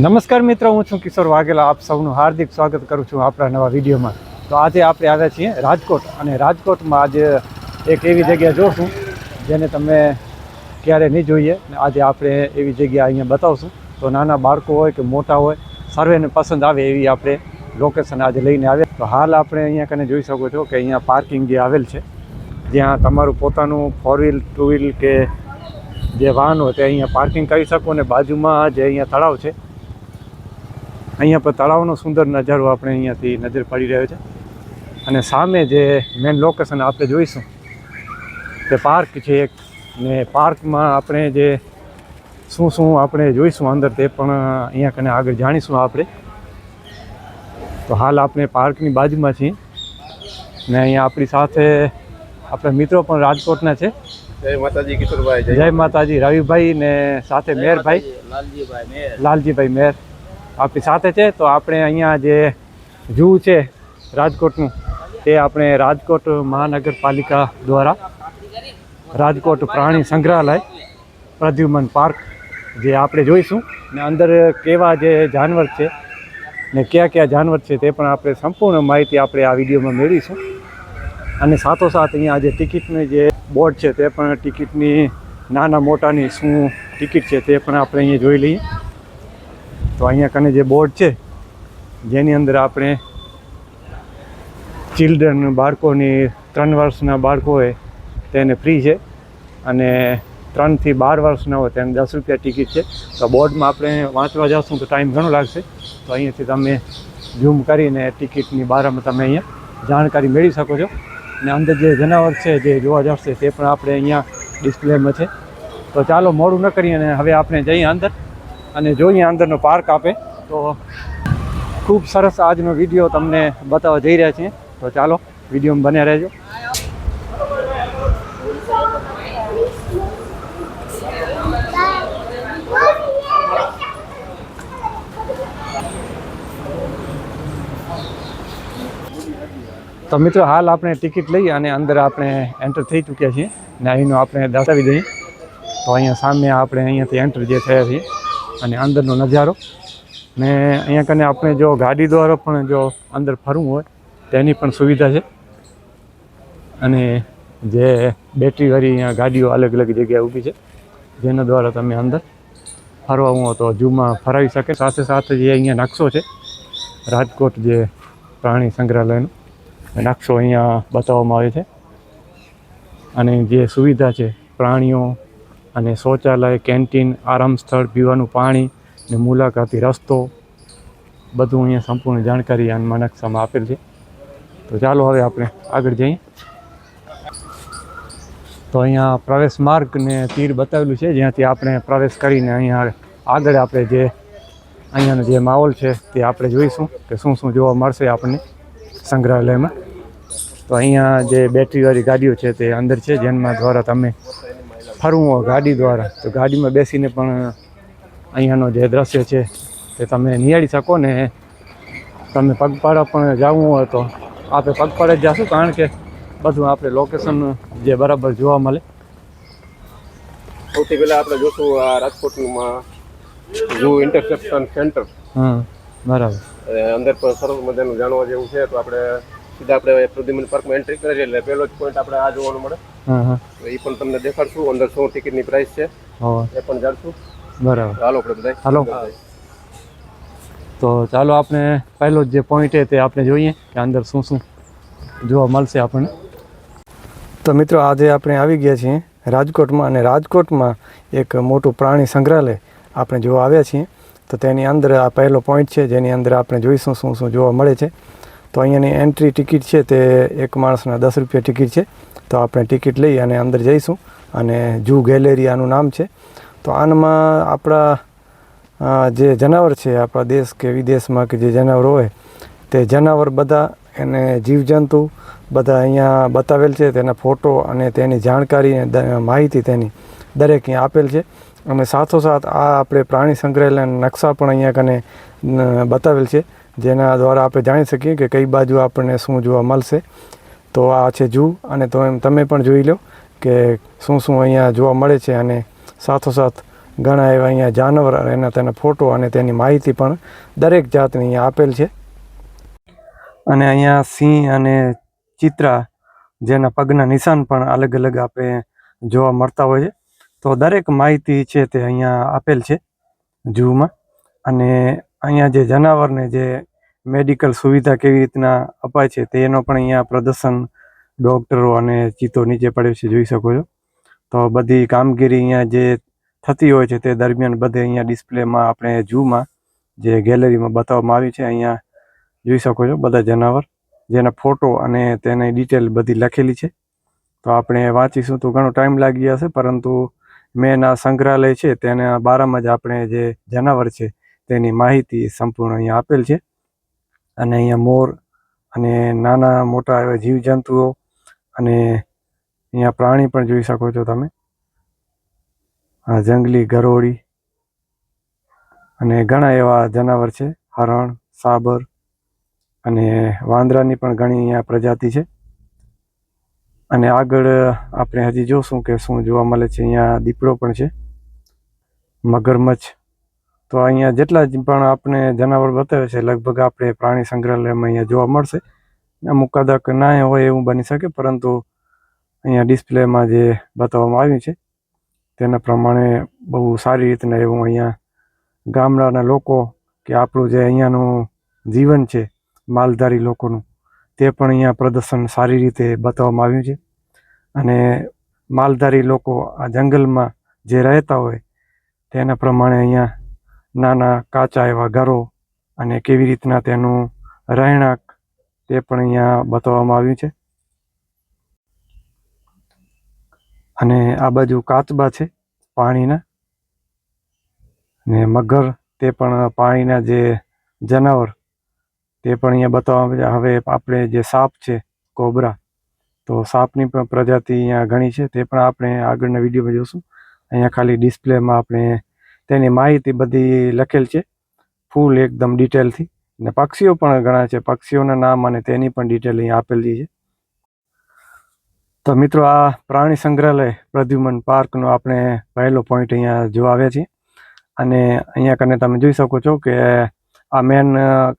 નમસ્કાર મિત્રો, હું છું કિશોર વાઘેલા. આપ સૌનું હાર્દિક સ્વાગત કરું છું આપણા નવા વિડીયોમાં. તો આજે આપણે આવ્યા છીએ રાજકોટ, અને રાજકોટમાં આજે એક એવી જગ્યા જોશું જેને તમે ક્યારે નહીં જોઈએ. આજે આપણે એવી જગ્યા અહીંયા બતાવશું. તો નાના બાળકો હોય કે મોટા હોય, સર્વેને પસંદ આવે એવી આપણે લોકેશન આજે લઈને આવ્યા. તો હાલ આપણે અહીંયા કને જોઈ શકો છો કે અહીંયા પાર્કિંગ જે આવેલ છે, જ્યાં તમારું પોતાનું 4 વ્હીલ 2 વ્હીલ કે જે વાહન હોય તે અહીંયા પાર્કિંગ કરી શકો. અને બાજુમાં જે અહીંયા તળાવ છે, અહીંયા પર તળાવનો સુંદર નજારો આપણે અહીંયાથી નજર પડી રહ્યો છે. અને સામે જે મેન લોકેશન આપણે જોઈશું તે પાર્ક છે એક, ને પાર્કમાં આપણે જે શું આપણે જોઈશું અંદર તે પણ અહીંયા કને આગળ જાણીશું આપણે. તો હાલ આપણે પાર્કની બાજુમાં છીએ, ને અહીંયા આપણી સાથે આપણા મિત્રો પણ રાજકોટના છે. જય માતાજી કિશોરભાઈ. જય માતાજી રવિભાઈ, ને સાથે મેરભાઈ લાલજીભાઈ મેર આપણી સાથે છે. તો આપણે અહીંયા જે ઝૂ છે રાજકોટનું, તે આપણે રાજકોટ મહાનગરપાલિકા દ્વારા રાજકોટ પ્રાણી સંગ્રહાલય પ્રદ્યુમન પાર્ક જે આપણે જોઈશું, ને અંદર કેવા જે જાનવર છે ને કયા જાનવર છે તે પણ આપણે સંપૂર્ણ માહિતી આપણે આ વિડીયોમાં મેળવીશું. અને સાથોસાથ અહીંયા જે ટિકિટની જે બોર્ડ છે તે પણ ટિકિટની નાના મોટાની શું ટિકિટ છે તે પણ આપણે અહીંયા જોઈ લઈએ. તો અહીંયા કને જે બોર્ડ છે જેની અંદર આપણે ચિલ્ડ્રન બાળકોની 3 વર્ષના બાળકો હોય તેને ફ્રી છે, અને 3 થી 12 વર્ષના હોય તેને 10 રૂપિયા ટિકિટ છે. તો બોર્ડમાં આપણે વાંચવા જશું તો ટાઈમ ઘણો લાગશે. તો અહીંયાથી તમે ઝૂમ કરીને ટિકિટની બારામાં તમે અહીંયા જાણકારી મેળવી શકો છો. અને અંદર જે જનાવર છે જે જોવા જશે તે પણ આપણે અહીંયા ડિસ્પ્લેમાં છે. તો ચાલો મોડું ન કરીએ અને હવે આપણે જઈએ અંદર અને જોઈએ અંદરનો પાર્ક આપે. તો ખૂબ સરસ આજનો વિડીયો તમને બતાવવા જઈ રહ્યા છીએ. તો ચાલો વિડીયોમાં બન્યા રહેજો. તો મિત્રો, હાલ આપણે ટિકિટ લઈ અને અંદર આપણે એન્ટર થઈ ચૂક્યા છીએ, ને અહીંનો આપણે દર્શાવી દઈએ. તો અહીંયા સામે આપણે અહીંયાથી એન્ટર જે થયા છીએ, અને અંદરનો નજારો. ને અહીંયા કને આપણે જો ગાડી દ્વારા પણ જો અંદર ફરવું હોય તેની પણ સુવિધા છે. અને જે બેટરીવાળી અહીંયા ગાડીઓ અલગ અલગ જગ્યાએ ઊભી છે, જેના દ્વારા તમે અંદર ફરવા હોય તો ઝૂમાં ફરાવી શકે. સાથે સાથે જે અહીંયા નકશો છે રાજકોટ જે પ્રાણી સંગ્રહાલયનો નકશો અહીંયા બતાવવામાં આવે છે. અને જે સુવિધા છે પ્રાણીઓ અને શૌચાલય, કેન્ટીન, આરામ સ્થળ, પીવાનું પાણી ને મુલાકાતી રસ્તો, બધું અહીંયા સંપૂર્ણ જાણકારી આમાં નકશામાં આપેલ છે. તો ચાલો હવે આપણે આગળ જઈએ. તો અહીંયા પ્રવેશ માર્ગ ને તીર બતાવેલું છે, જ્યાંથી આપણે પ્રવેશ કરીને અહીંયા આગળ આપણે જે અહીંયાનો જે માહોલ છે તે આપણે જોઈશું કે શું જોવા મળશે આપણને સંગ્રહાલયમાં. તો અહીંયા જે બેટરીવાળી ગાડીઓ છે તે અંદર છે, જેના દ્વારા તમે ફરવું હોય ગાડી દ્વારા તો ગાડીમાં બેસીને પણ અહીંયાનો જે દ્રશ્ય છે તે તમે નિહાળી શકો. ને તમે પગપાળા પણ જવું હોય તો આપણે પગપાળા જ જશું, કારણ કે બધું આપણે લોકેશન જે બરાબર જોવા મળે. સૌથી પહેલા આપણે જોશું આ રાજકોટમાં ઝૂ ઇન્ટરસેપ્શન સેન્ટર. બરાબર. અંદર પર સરસ મજાનું જાણવા જેવું છે. તો આપણે સીધા આપણે પ્રદ્યુમન પાર્કમાં એન્ટ્રી કરીએ એટલે પહેલો જ પોઈન્ટ આપણે આ જોવાનું મળે. તો એ પણ તમને દેખાડશું. અંદર શું ટિકિટની પ્રાઇસ છે એ પણ જાણશું. બરાબર. હાલો આપણે બધા હાલો. તો ચાલો આપણે પહેલો જે પોઈન્ટ છે તે આપણે જોઈએ કે અંદર શું જોવા મળશે આપણને. તો મિત્રો, આજે આપણે આવી ગયા છીએ રાજકોટમાં, અને રાજકોટમાં એક મોટું પ્રાણી સંગ્રહાલય આપણે જોવા આવ્યા છીએ. તો તેની અંદર આ પહેલો પોઈન્ટ છે, જેની અંદર આપણે જોઈશું શું જોવા મળે છે. તો અહીંયાની એન્ટ્રી ટિકિટ છે તે એક માણસના 10 રૂપિયા ટિકિટ છે. તો આપણે ટિકિટ લઈ અને અંદર જઈશું. અને ઝૂ ગેલેરી આનું નામ છે. તો આમાં આપણા જે જનાવર છે આપણા દેશ કે વિદેશમાં કે જે જનાવર હોય તે જનાવર બધા એને જીવજંતુ બધા અહીંયા બતાવેલ છે. તેના ફોટો અને તેની જાણકારી માહિતી તેની દરેક અહીંયા આપેલ છે. અને સાથોસાથ આ આપણે પ્રાણી સંગ્રહાલયના નકશા પણ અહીંયા કને બતાવેલ છે, જેના દ્વારા આપણે જાણી શકીએ કે કઈ બાજુ આપણને શું જોવા મળશે. તો આ છે ઝૂ, અને તો એમ તમે પણ જોઈ લો કે શું અહીંયા જોવા મળે છે. અને સાથોસાથ ઘણા એવા અહીંયા જાનવર એના તેના ફોટો અને તેની માહિતી પણ દરેક જાતની અહીંયા આપેલ છે. અને અહીંયા સિંહ અને ચિત્રા જેના પગના નિશાન પણ અલગ અલગ આપણે જોવા મળતા હોય છે. તો દરેક માહિતી છે તે અહીંયા આપેલ છે ઝૂમાં. અને અહીંયા જે જનાવરને જે મેડિકલ સુવિધા કેવી રીતના અપાય છે તેનો પણ અહીંયા પ્રદર્શન ડૉક્ટરો અને ચિત્રો નીચે પડે છે, જોઈ શકો છો. તો બધી કામગીરી અહીંયા જે થતી હોય છે તે દરમિયાન બધે અહીંયા ડિસ્પ્લેમાં આપણે ઝૂમાં જે ગેલેરીમાં બતાવવામાં આવી છે. અહીંયા જોઈ શકો છો બધા જનાવર જેના ફોટો અને તેની ડિટેલ બધી લખેલી છે. તો આપણે વાંચીશું તો ઘણો ટાઈમ લાગી જશે, પરંતુ મેન આ સંગ્રહાલય છે તેના બારામાં જ આપણે જે જનાવર છે તેની માહિતી સંપૂર્ણ અહીંયા આપેલ છે. અને અહીંયા મોર અને નાના મોટા એવા જીવજંતુઓ અને અહીંયા પ્રાણી પણ જોઈ શકો છો તમે. આ જંગલી ગરોળી અને ઘણા એવા જનાવર છે, હરણ, સાબર અને વાંદરાની પણ ઘણી અહીંયા પ્રજાતિ છે. અને આગળ આપણે હજી જોશું કે શું જોવા મળે છે. અહીંયા દીપડો પણ છે, મગરમચ્છ. તો અહીંયા જેટલા જ પણ આપણે જનાવર બતાવે છે લગભગ આપણે પ્રાણી સંગ્રહાલયમાં અહીંયા જોવા મળશે. અમુક કદાચ ના હોય એવું બની શકે, પરંતુ અહીંયા ડિસ્પ્લેમાં જે બતાવવામાં આવ્યું છે તેના પ્રમાણે બહુ સારી રીતના એવું અહીંયા ગામડાના લોકો કે આપણું જે અહીંયાનું જીવન છે માલધારી લોકોનું તે પણ અહીંયા પ્રદર્શન સારી રીતે બતાવવામાં આવ્યું છે. અને માલધારી લોકો આ જંગલમાં જે રહેતા હોય તેના પ્રમાણે અહીંયા નાના કાચા એવા ઘરો અને કેવી રીતના તેનું રહેણાંક તે પણ અહીંયા બતાવવામાં આવ્યું છે. અને આ બાજુ કાચબા છે પાણીના, ને મગર તે પણ પાણીના જે જનાવર તે પણ અહીંયા બતાવવામાં. હવે આપણે જે સાપ છે કોબરા, તો સાપની પણ પ્રજાતિ અહીંયા ઘણી છે, તે પણ આપણે આગળના વિડીયોમાં જોશું. અહીંયા ખાલી ડિસ્પ્લેમાં આપણે તેની માહિતી બધી લખેલ છે ફૂલ એકદમ ડિટેલથી. ને પક્ષીઓ પણ ઘણા છે, પક્ષીઓના નામ અને તેની પણ ડિટેલ અહીંયા આપેલી છે. તો મિત્રો, આ પ્રાણી સંગ્રહાલય પ્રદ્યુમન પાર્કનો આપણે પહેલો પોઈન્ટ અહીંયા જોવા આવ્યા છીએ. અને અહીંયા કને તમે જોઈ શકો છો કે આ મેન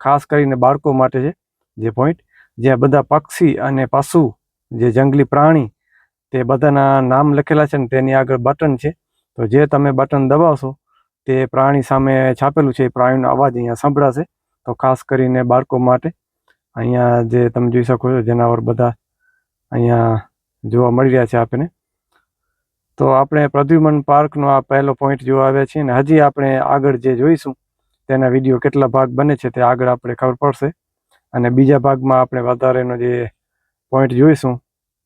ખાસ કરીને બાળકો માટે છે જે પોઈન્ટ, જ્યાં બધા પક્ષી અને પશુ જે જંગલી પ્રાણી તે બધાના નામ લખેલા છે ને તેની આગળ બટન છે. તો જે તમે બટન દબાવશો તે પ્રાણી સામે છાપેલું છે એ પ્રાણીનો અવાજ અહીંયા સંભળાશે. તો ખાસ કરીને બાળકો માટે અહીંયા જે તમે જોઈ શકો છો જનાવર બધા અહીંયા જોવા મળી રહ્યા છે આપણને. તો આપણે પ્રદ્યુમન પાર્કનો આ પહેલો પોઈન્ટ જોવા આવ્યા છીએ. અને હજી આપણે આગળ જે જોઈશું તેના વિડીયો કેટલા ભાગ બને છે તે આગળ આપણે ખબર પડશે. અને બીજા ભાગમાં આપણે વધારેનો જે પોઈન્ટ જોઈશું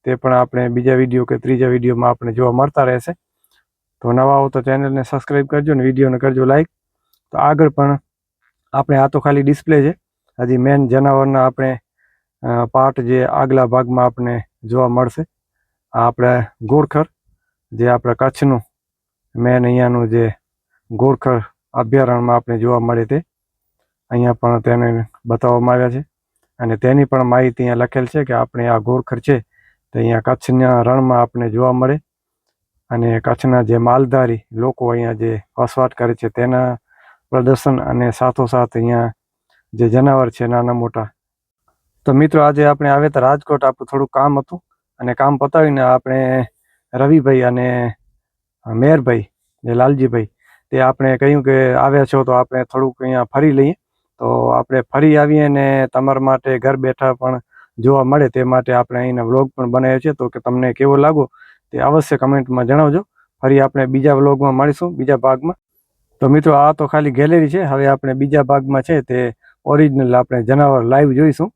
તે પણ આપણે બીજા વિડીયો કે ત્રીજા વિડીયોમાં આપણે જોવા મળતા રહેશે. તો નવા હો તો ચેનલને સબસ્ક્રાઈબ કરજો અને વિડીયોને કરજો લાઈક. તો આગળ પણ આપણે આ તો ખાલી ડિસ્પ્લે છે, હજી મેન જનાવરના આપણે પાર્ટ જે આગલા ભાગમાં આપણે જોવા મળશે. આ આપણે ઘોડખર જે આપણા કચ્છનું મેન અહીંયાનું જે ઘોડખર અભયારણ્યમાં આપણે જોવા મળે તે અહીંયા પણ તેને બતાવવામાં આવ્યા છે. અને તેની પણ માહિતી અહીંયા લખેલ છે કે આપણે આ ઘોડખર છે તે અહીંયા કચ્છના રણમાં આપણે જોવા મળે. અને કચ્છના જે માલધારી લોકો અહીંયા જે વસવાટ કરે છે તેના પ્રદર્શન અને સાથોસાથ અહીંયા જે જનાવર છે નાના મોટા. તો મિત્રો, આજે આપણે આવ્યા હતા રાજકોટ, આપણું થોડું કામ હતું અને કામ પતાવીને આપણે રવિભાઈ અને મેરભાઈ જે લાલજીભાઈ તે આપણે કહ્યું કે આવ્યા છો તો આપણે થોડુંક અહીંયા ફરી લઈએ. તો આપણે ફરી આવીએ ને તમારા માટે ઘર બેઠા પણ જોવા મળે તે માટે આપણે અહીંના વ્લોગ પણ બનાવ્યો છે. તો કે તમને કેવો લાગો તે અવશ્ય કમેન્ટમાં જણાવજો. ફરી આપણે બીજા વ્લોગમાં મળીશું બીજા ભાગમાં. તો મિત્રો, આ તો ખાલી ગેલેરી છે, હવે આપણે બીજા ભાગમાં છે તે ઓરિજિનલ આપણે જનાવર લાઈવ જોઈશું.